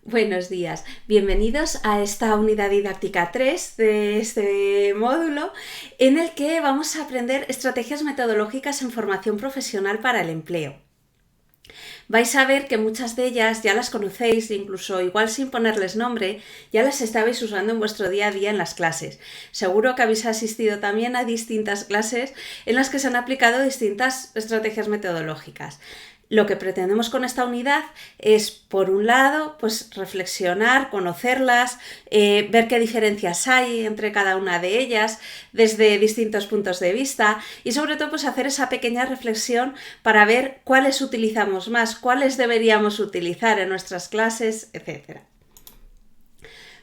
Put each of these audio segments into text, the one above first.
Buenos días, bienvenidos a esta unidad didáctica 3 de este módulo en el que vamos a aprender estrategias metodológicas en formación profesional para el empleo. Vais a ver que muchas de ellas ya las conocéis, incluso igual sin ponerles nombre, ya las estabais usando en vuestro día a día en las clases. Seguro que habéis asistido también a distintas clases en las que se han aplicado distintas estrategias metodológicas. Lo que pretendemos con esta unidad es, por un lado, pues reflexionar, conocerlas, ver qué diferencias hay entre cada una de ellas desde distintos puntos de vista y sobre todo pues hacer esa pequeña reflexión para ver cuáles utilizamos más, cuáles deberíamos utilizar en nuestras clases, etc.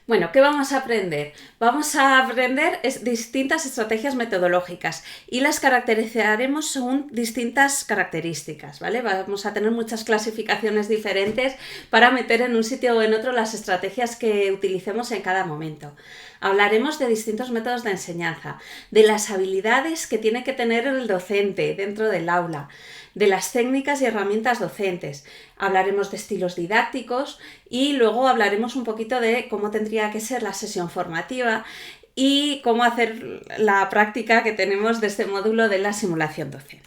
Bueno, ¿qué vamos a aprender? Vamos a aprender distintas estrategias metodológicas y las caracterizaremos según distintas características, ¿vale? Vamos a tener muchas clasificaciones diferentes para meter en un sitio o en otro las estrategias que utilicemos en cada momento. Hablaremos de distintos métodos de enseñanza, de las habilidades que tiene que tener el docente dentro del aula, de las técnicas y herramientas docentes. Hablaremos de estilos didácticos y luego hablaremos un poquito de cómo tendría que ser la sesión formativa y cómo hacer la práctica que tenemos de este módulo de la simulación docente.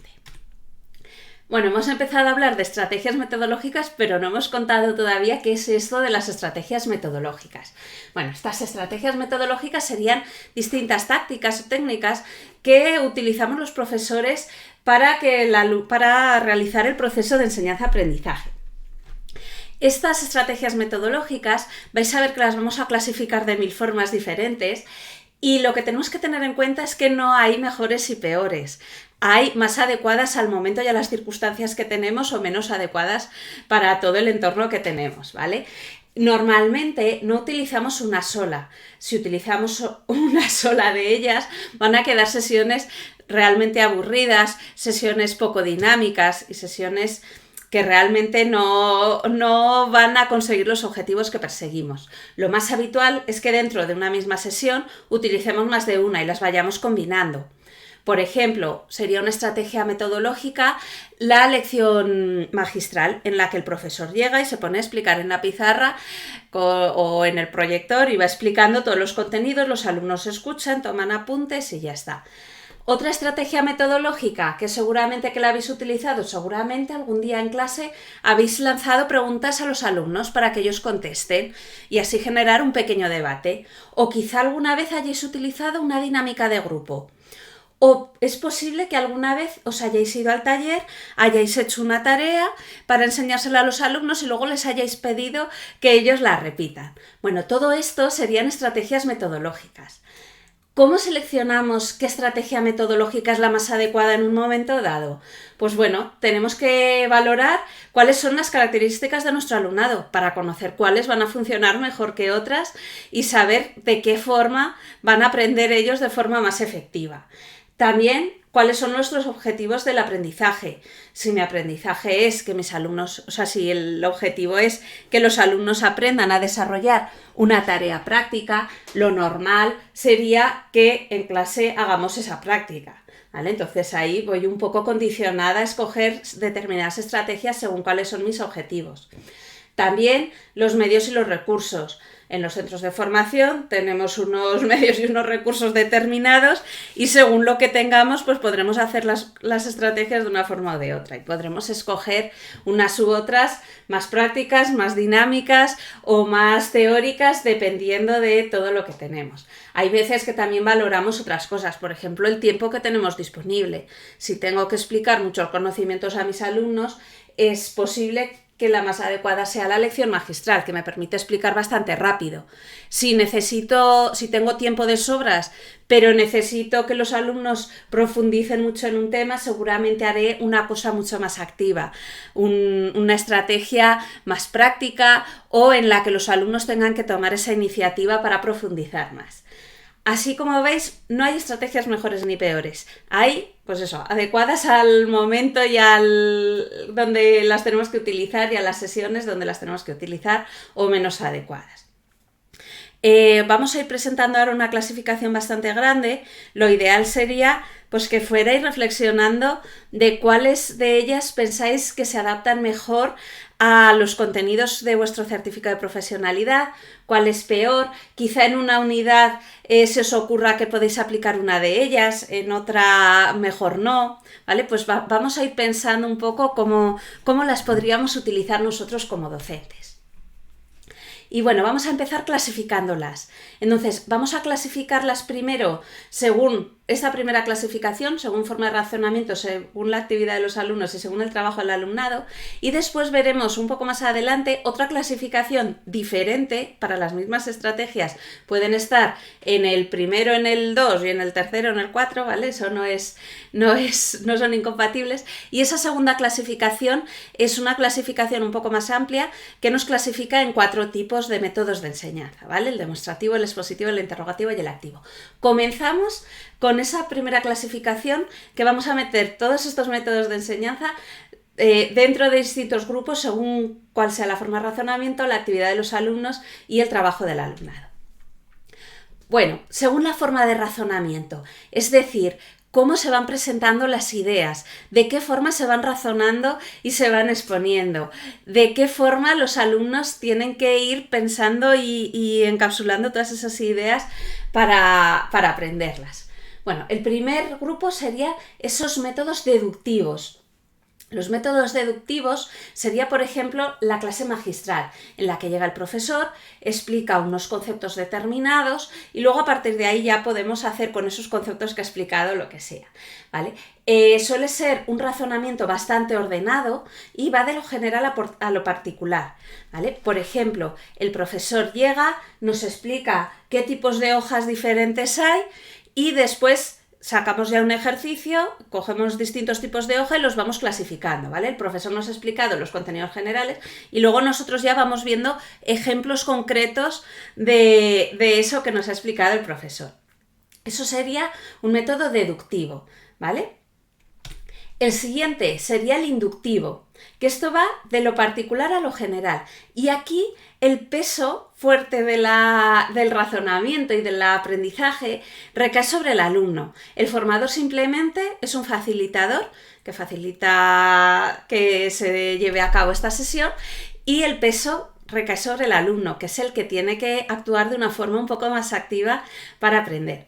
Bueno, hemos empezado a hablar de estrategias metodológicas, pero no hemos contado todavía qué es esto de las estrategias metodológicas. Bueno, estas estrategias metodológicas serían distintas tácticas o técnicas que utilizamos los profesores para realizar el proceso de enseñanza-aprendizaje. Estas estrategias metodológicas vais a ver que las vamos a clasificar de 1000 formas diferentes y lo que tenemos que tener en cuenta es que no hay mejores y peores. Hay más adecuadas al momento y a las circunstancias que tenemos o menos adecuadas para todo el entorno que tenemos, ¿vale? Normalmente no utilizamos una sola. Si utilizamos una sola de ellas, van a quedar sesiones realmente aburridas, sesiones poco dinámicas y sesiones que realmente no van a conseguir los objetivos que perseguimos. Lo más habitual es que dentro de una misma sesión utilicemos más de una y las vayamos combinando. Por ejemplo, sería una estrategia metodológica la lección magistral en la que el profesor llega y se pone a explicar en la pizarra o en el proyector y va explicando todos los contenidos, los alumnos escuchan, toman apuntes y ya está. Otra estrategia metodológica que seguramente que la habéis utilizado, seguramente algún día en clase habéis lanzado preguntas a los alumnos para que ellos contesten y así generar un pequeño debate. O quizá alguna vez hayáis utilizado una dinámica de grupo. O es posible que alguna vez os hayáis ido al taller, hayáis hecho una tarea para enseñársela a los alumnos y luego les hayáis pedido que ellos la repitan. Bueno, todo esto serían estrategias metodológicas. ¿Cómo seleccionamos qué estrategia metodológica es la más adecuada en un momento dado? Pues bueno, tenemos que valorar cuáles son las características de nuestro alumnado para conocer cuáles van a funcionar mejor que otras y saber de qué forma van a aprender ellos de forma más efectiva. También, ¿cuáles son nuestros objetivos del aprendizaje? Si mi aprendizaje es que mis alumnos, si el objetivo es que los alumnos aprendan a desarrollar una tarea práctica, lo normal sería que en clase hagamos esa práctica, ¿vale? Entonces ahí voy un poco condicionada a escoger determinadas estrategias según cuáles son mis objetivos. También los medios y los recursos. En los centros de formación tenemos unos medios y unos recursos determinados y según lo que tengamos pues podremos hacer las estrategias de una forma o de otra y podremos escoger unas u otras más prácticas, más dinámicas o más teóricas dependiendo de todo lo que tenemos. Hay veces que también valoramos otras cosas, por ejemplo el tiempo que tenemos disponible. Si tengo que explicar muchos conocimientos a mis alumnos, es posible que la más adecuada sea la lección magistral, que me permite explicar bastante rápido. Si tengo tiempo de sobras, pero necesito que los alumnos profundicen mucho en un tema, seguramente haré una cosa mucho más activa, una estrategia más práctica o en la que los alumnos tengan que tomar esa iniciativa para profundizar más. Así como veis, no hay estrategias mejores ni peores. Hay, pues eso, adecuadas al momento y donde las tenemos que utilizar y a las sesiones donde las tenemos que utilizar o menos adecuadas. Vamos a ir presentando ahora una clasificación bastante grande. Lo ideal sería pues que fuerais reflexionando de cuáles de ellas pensáis que se adaptan mejor a los contenidos de vuestro certificado de profesionalidad, cuál es peor. Quizá en una unidad se os ocurra que podéis aplicar una de ellas, en otra mejor no, ¿vale? Pues vamos a ir pensando un poco cómo las podríamos utilizar nosotros como docentes. Y bueno, vamos a empezar clasificándolas. Entonces, vamos a clasificarlas primero según esta primera clasificación, según forma de razonamiento, según la actividad de los alumnos y según el trabajo del alumnado. Y después veremos un poco más adelante otra clasificación diferente para las mismas estrategias. Pueden estar en el primero, en el 2 y en el tercero, en el 4, ¿vale? Eso no son incompatibles. Y esa segunda clasificación es una clasificación un poco más amplia que nos clasifica en 4 tipos de métodos de enseñanza, ¿vale? El demostrativo, el expositivo, el interrogativo y el activo. Comenzamos con esa primera clasificación, que vamos a meter todos estos métodos de enseñanza dentro de distintos grupos según cuál sea la forma de razonamiento, la actividad de los alumnos y el trabajo del alumnado. Bueno, según la forma de razonamiento, es decir, cómo se van presentando las ideas, de qué forma se van razonando y se van exponiendo, de qué forma los alumnos tienen que ir pensando y encapsulando todas esas ideas para aprenderlas. Bueno, el primer grupo sería esos métodos deductivos. Los métodos deductivos sería, por ejemplo, la clase magistral, en la que llega el profesor, explica unos conceptos determinados y luego a partir de ahí ya podemos hacer con esos conceptos que ha explicado lo que sea, ¿vale? Suele ser un razonamiento bastante ordenado y va de lo general a lo particular, ¿vale? Por ejemplo, el profesor llega, nos explica qué tipos de hojas diferentes hay y después sacamos ya un ejercicio, cogemos distintos tipos de hoja y los vamos clasificando, ¿vale? El profesor nos ha explicado los contenidos generales y luego nosotros ya vamos viendo ejemplos concretos de eso que nos ha explicado el profesor. Eso sería un método deductivo, ¿vale? El siguiente sería el inductivo, que esto va de lo particular a lo general. Y aquí el peso fuerte del razonamiento y del aprendizaje recae sobre el alumno. El formador simplemente es un facilitador que facilita que se lleve a cabo esta sesión y el peso recae sobre el alumno, que es el que tiene que actuar de una forma un poco más activa para aprender.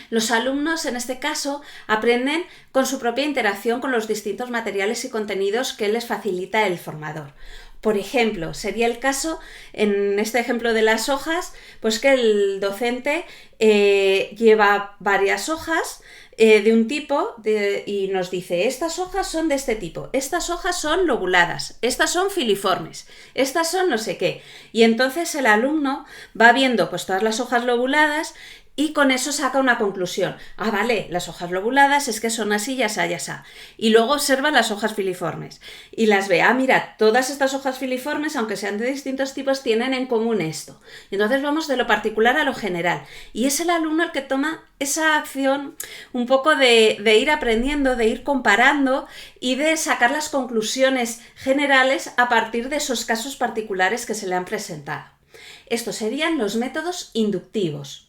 Los alumnos, en este caso, aprenden con su propia interacción con los distintos materiales y contenidos que les facilita el formador. Por ejemplo, sería el caso, en este ejemplo de las hojas, pues que el docente lleva varias hojas de un tipo y nos dice: estas hojas son de este tipo, estas hojas son lobuladas, estas son filiformes, estas son no sé qué. Y entonces el alumno va viendo pues todas las hojas lobuladas y con eso saca una conclusión. Ah, vale, las hojas lobuladas es que son así, ya sa, ya sa. Y luego observa las hojas filiformes y las ve. Ah, mira, todas estas hojas filiformes, aunque sean de distintos tipos, tienen en común esto. Y entonces vamos de lo particular a lo general. Y es el alumno el que toma esa acción un poco de ir aprendiendo, de ir comparando y de sacar las conclusiones generales a partir de esos casos particulares que se le han presentado. Estos serían los métodos inductivos.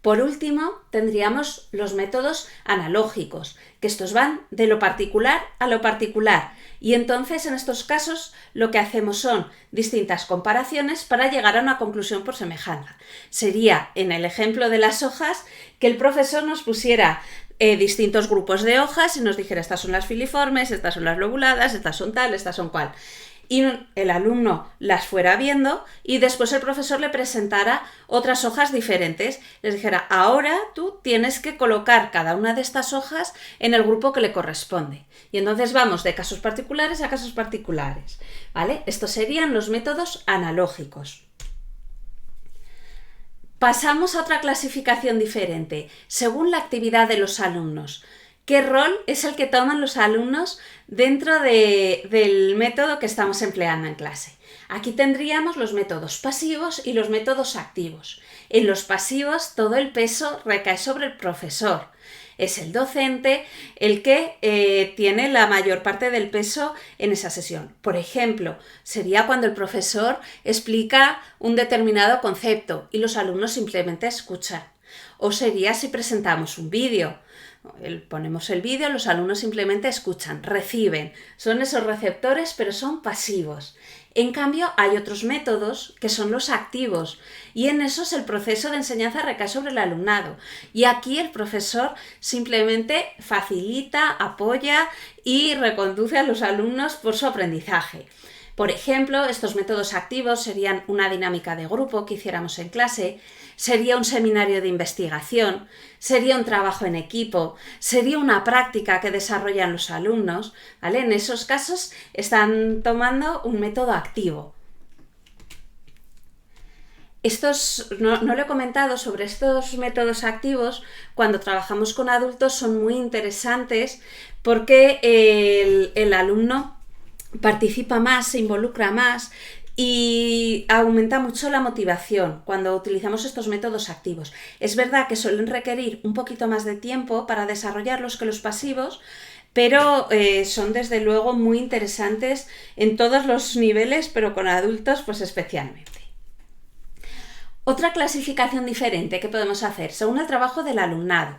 Por último, tendríamos los métodos analógicos, que estos van de lo particular a lo particular. Y entonces, en estos casos, lo que hacemos son distintas comparaciones para llegar a una conclusión por semejanza. Sería, en el ejemplo de las hojas, que el profesor nos pusiera distintos grupos de hojas y nos dijera: estas son las filiformes, estas son las lobuladas, estas son tal, estas son cual. Y el alumno las fuera viendo y después el profesor le presentara otras hojas diferentes. Les dijera: ahora tú tienes que colocar cada una de estas hojas en el grupo que le corresponde. Y entonces vamos de casos particulares a casos particulares, ¿vale? Estos serían los métodos analógicos. Pasamos a otra clasificación diferente, según la actividad de los alumnos. ¿Qué rol es el que toman los alumnos dentro del método que estamos empleando en clase? Aquí tendríamos los métodos pasivos y los métodos activos. En los pasivos todo el peso recae sobre el profesor. Es el docente el que tiene la mayor parte del peso en esa sesión. Por ejemplo, sería cuando el profesor explica un determinado concepto y los alumnos simplemente escuchan. O sería si presentamos un vídeo. Ponemos el vídeo, los alumnos simplemente escuchan, reciben. Son esos receptores, pero son pasivos. En cambio, hay otros métodos que son los activos y en esos el proceso de enseñanza recae sobre el alumnado. Y aquí el profesor simplemente facilita, apoya y reconduce a los alumnos por su aprendizaje. Por ejemplo, estos métodos activos serían una dinámica de grupo que hiciéramos en clase, sería un seminario de investigación, sería un trabajo en equipo, sería una práctica que desarrollan los alumnos, ¿vale? En esos casos están tomando un método activo. No lo he comentado, sobre estos métodos activos, cuando trabajamos con adultos son muy interesantes porque el alumno participa más, se involucra más y aumenta mucho la motivación cuando utilizamos estos métodos activos. Es verdad que suelen requerir un poquito más de tiempo para desarrollarlos que los pasivos, pero son desde luego muy interesantes en todos los niveles, pero con adultos pues especialmente. Otra clasificación diferente que podemos hacer según el trabajo del alumnado.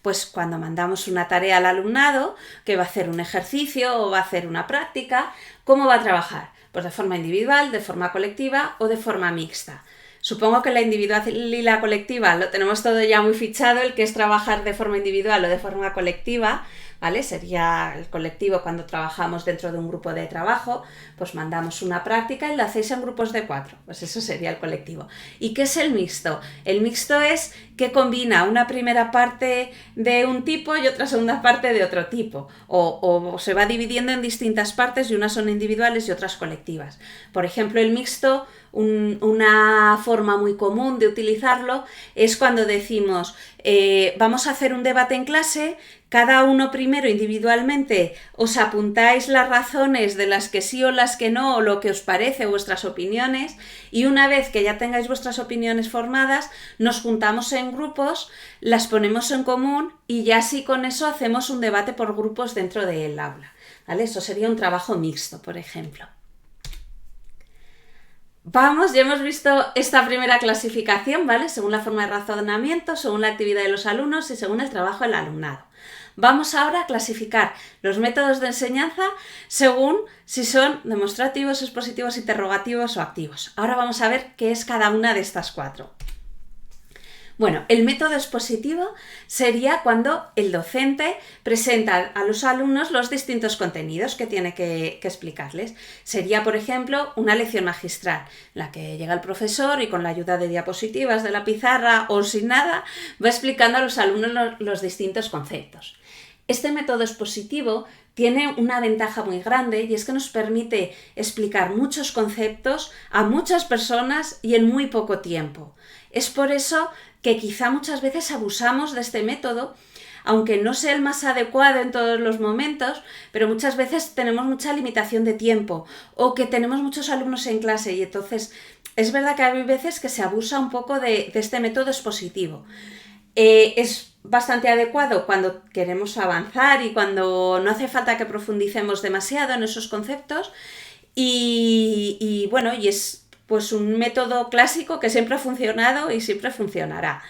Pues cuando mandamos una tarea al alumnado, que va a hacer un ejercicio o va a hacer una práctica, ¿cómo va a trabajar? Pues de forma individual, de forma colectiva o de forma mixta. Supongo que la individual y la colectiva lo tenemos todo ya muy fichado, el que es trabajar de forma individual o de forma colectiva, ¿vale? Sería el colectivo cuando trabajamos dentro de un grupo de trabajo, pues mandamos una práctica y la hacéis en grupos de 4, pues eso sería el colectivo. ¿Y qué es el mixto? El mixto es que combina una primera parte de un tipo y otra segunda parte de otro tipo, o se va dividiendo en distintas partes y unas son individuales y otras colectivas. Por ejemplo, el mixto, una forma muy común de utilizarlo es cuando decimos vamos a hacer un debate en clase, cada uno primero individualmente os apuntáis las razones de las que sí o las que no, o lo que os parece, vuestras opiniones, y una vez que ya tengáis vuestras opiniones formadas, nos juntamos en grupos, las ponemos en común y ya así con eso hacemos un debate por grupos dentro del aula, ¿vale? Eso sería un trabajo mixto, por ejemplo. Vamos, ya hemos visto esta primera clasificación, ¿vale? Según la forma de razonamiento, según la actividad de los alumnos y según el trabajo del alumnado. Vamos ahora a clasificar los métodos de enseñanza según si son demostrativos, expositivos, interrogativos o activos. Ahora vamos a ver qué es cada una de estas 4. Bueno, el método expositivo sería cuando el docente presenta a los alumnos los distintos contenidos que tiene que explicarles. Sería, por ejemplo, una lección magistral, en la que llega el profesor y con la ayuda de diapositivas de la pizarra o sin nada, va explicando a los alumnos los distintos conceptos. Este método expositivo tiene una ventaja muy grande y es que nos permite explicar muchos conceptos a muchas personas y en muy poco tiempo. Es por eso que quizá muchas veces abusamos de este método, aunque no sea el más adecuado en todos los momentos, pero muchas veces tenemos mucha limitación de tiempo o que tenemos muchos alumnos en clase y entonces es verdad que hay veces que se abusa un poco de este método expositivo. Es bastante adecuado cuando queremos avanzar y cuando no hace falta que profundicemos demasiado en esos conceptos y es pues un método clásico que siempre ha funcionado y siempre funcionará,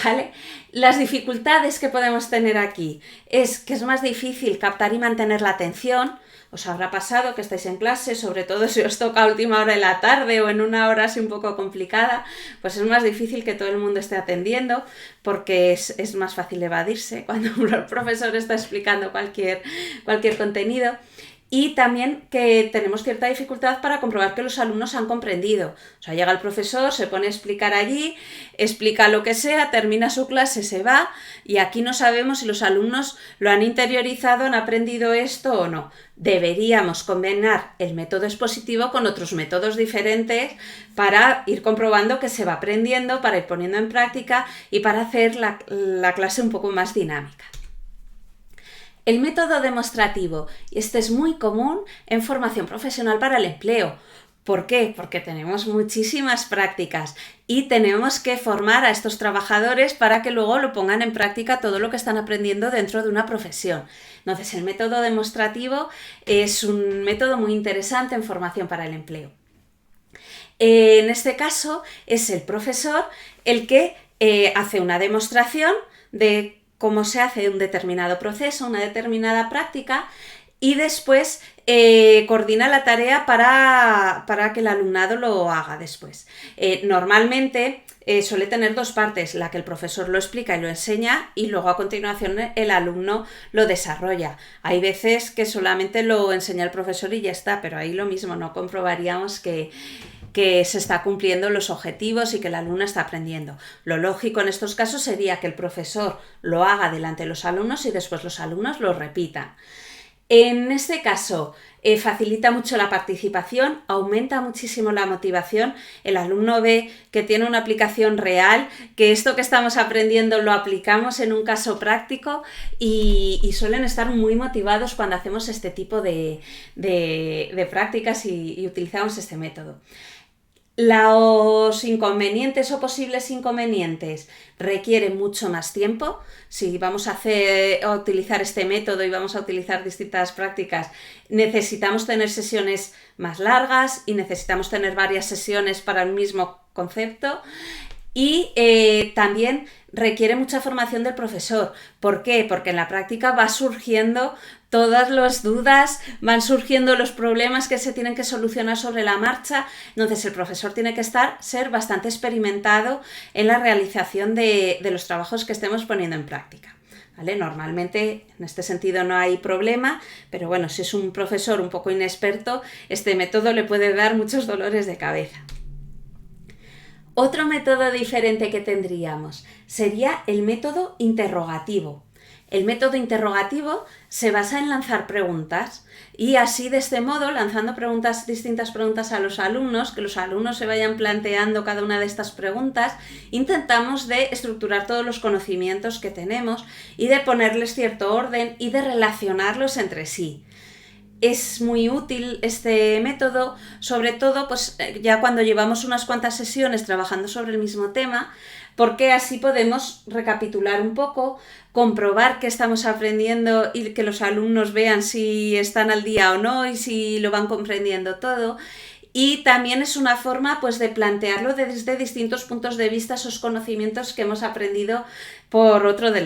¿vale? Las dificultades que podemos tener aquí es que es más difícil captar y mantener la atención. Os habrá pasado que estáis en clase, sobre todo si os toca a última hora de la tarde o en una hora así un poco complicada, pues es más difícil que todo el mundo esté atendiendo porque es más fácil evadirse cuando el profesor está explicando cualquier contenido. Y también que tenemos cierta dificultad para comprobar que los alumnos han comprendido. O sea, llega el profesor, se pone a explicar allí, explica lo que sea, termina su clase, se va y aquí no sabemos si los alumnos lo han interiorizado, han aprendido esto o no. Deberíamos combinar el método expositivo con otros métodos diferentes para ir comprobando que se va aprendiendo, para ir poniendo en práctica y para hacer la clase un poco más dinámica. El método demostrativo, y este es muy común en formación profesional para el empleo. ¿Por qué? Porque tenemos muchísimas prácticas y tenemos que formar a estos trabajadores para que luego lo pongan en práctica todo lo que están aprendiendo dentro de una profesión. Entonces, el método demostrativo es un método muy interesante en formación para el empleo. En este caso, es el profesor el que hace una demostración de cómo se hace un determinado proceso, una determinada práctica, y después coordina la tarea para que el alumnado lo haga después. Normalmente suele tener dos partes, la que el profesor lo explica y lo enseña y luego a continuación el alumno lo desarrolla. Hay veces que solamente lo enseña el profesor y ya está, pero ahí lo mismo, no comprobaríamos que se está cumpliendo los objetivos y que el alumno está aprendiendo. Lo lógico en estos casos sería que el profesor lo haga delante de los alumnos y después los alumnos lo repitan. En este caso, facilita mucho la participación, aumenta muchísimo la motivación, el alumno ve que tiene una aplicación real, que esto que estamos aprendiendo lo aplicamos en un caso práctico y suelen estar muy motivados cuando hacemos este tipo de prácticas y utilizamos este método. Los inconvenientes o posibles inconvenientes requieren mucho más tiempo. Si vamos a utilizar este método y vamos a utilizar distintas prácticas, necesitamos tener sesiones más largas y necesitamos tener varias sesiones para el mismo concepto. Y también requiere mucha formación del profesor. ¿Por qué? Porque en la práctica va surgiendo todas las dudas, van surgiendo los problemas que se tienen que solucionar sobre la marcha. Entonces el profesor tiene que ser bastante experimentado en la realización de los trabajos que estemos poniendo en práctica. ¿Vale? Normalmente en este sentido no hay problema, pero bueno, si es un profesor un poco inexperto, este método le puede dar muchos dolores de cabeza. Otro método diferente que tendríamos sería el método interrogativo. El método interrogativo se basa en lanzar preguntas y así de este modo, lanzando distintas preguntas a los alumnos, que los alumnos se vayan planteando cada una de estas preguntas, intentamos de estructurar todos los conocimientos que tenemos y de ponerles cierto orden y de relacionarlos entre sí. Es muy útil este método, sobre todo pues, ya cuando llevamos unas cuantas sesiones trabajando sobre el mismo tema, porque así podemos recapitular un poco, comprobar qué estamos aprendiendo y que los alumnos vean si están al día o no y si lo van comprendiendo todo. Y también es una forma pues, de plantearlo desde distintos puntos de vista, esos conocimientos que hemos aprendido por otros de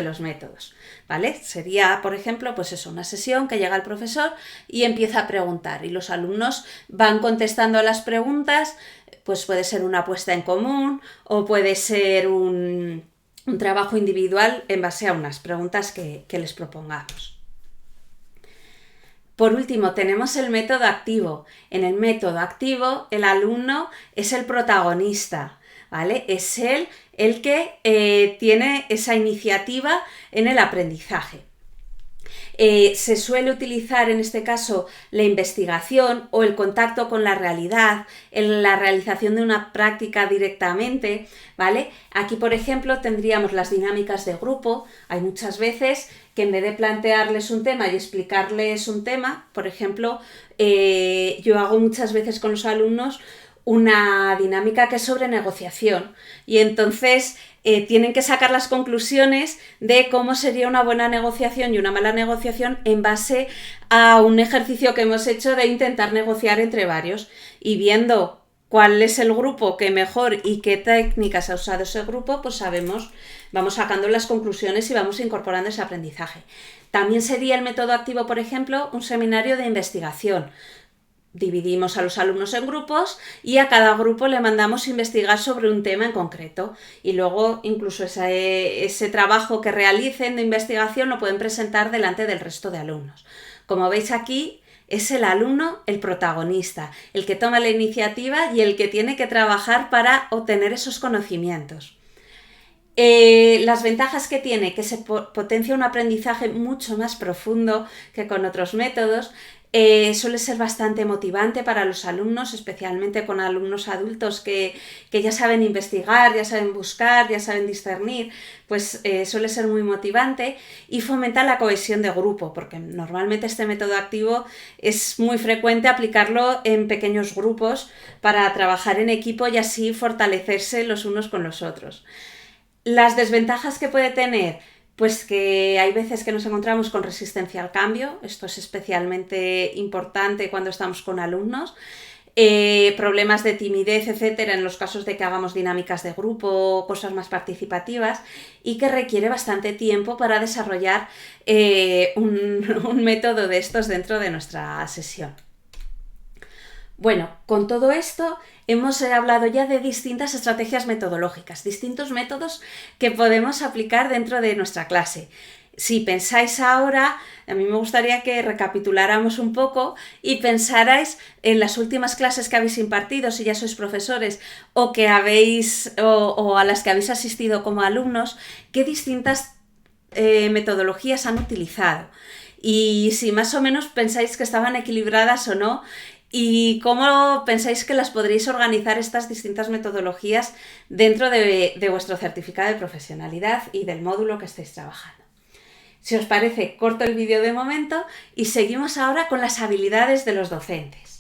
los métodos. ¿Vale? Sería, por ejemplo, pues eso, una sesión que llega el profesor y empieza a preguntar y los alumnos van contestando a las preguntas, pues puede ser una puesta en común o puede ser un trabajo individual en base a unas preguntas que les propongamos. Por último, tenemos el método activo. En el método activo, el alumno es el protagonista, ¿vale? Es él el que tiene esa iniciativa en el aprendizaje. Se suele utilizar en este caso la investigación o el contacto con la realidad, en la realización de una práctica directamente, ¿vale? Aquí, por ejemplo, tendríamos las dinámicas de grupo. Hay muchas veces que en vez de plantearles un tema y explicarles un tema, por ejemplo, yo hago muchas veces con los alumnos una dinámica que es sobre negociación y entonces tienen que sacar las conclusiones de cómo sería una buena negociación y una mala negociación en base a un ejercicio que hemos hecho de intentar negociar entre varios y viendo cuál es el grupo que mejor y qué técnicas ha usado ese grupo, pues vamos sacando las conclusiones y vamos incorporando ese aprendizaje. También sería el método activo, por ejemplo, un seminario de investigación. Dividimos a los alumnos en grupos y a cada grupo le mandamos investigar sobre un tema en concreto y luego incluso ese trabajo que realicen de investigación lo pueden presentar delante del resto de alumnos. Como veis aquí, es el alumno el protagonista, el que toma la iniciativa y el que tiene que trabajar para obtener esos conocimientos. Las ventajas que tiene, que se potencia un aprendizaje mucho más profundo que con otros métodos. Suele ser bastante motivante para los alumnos, especialmente con alumnos adultos que ya saben investigar, ya saben buscar, ya saben discernir, pues suele ser muy motivante y fomenta la cohesión de grupo, porque normalmente este método activo es muy frecuente aplicarlo en pequeños grupos para trabajar en equipo y así fortalecerse los unos con los otros. Las desventajas que puede tener, pues que hay veces que nos encontramos con resistencia al cambio, esto es especialmente importante cuando estamos con alumnos, problemas de timidez, etcétera, en los casos de que hagamos dinámicas de grupo, cosas más participativas, y que requiere bastante tiempo para desarrollar un método de estos dentro de nuestra sesión. Bueno, con todo esto hemos hablado ya de distintas estrategias metodológicas, distintos métodos que podemos aplicar dentro de nuestra clase. Si pensáis ahora, a mí me gustaría que recapituláramos un poco y pensarais en las últimas clases que habéis impartido, si ya sois profesores o que o a las que habéis asistido como alumnos, qué distintas metodologías han utilizado. Y si más o menos pensáis que estaban equilibradas o no, y cómo pensáis que las podréis organizar estas distintas metodologías dentro de vuestro certificado de profesionalidad y del módulo que estáis trabajando. Si os parece, corto el vídeo de momento y seguimos ahora con las habilidades de los docentes.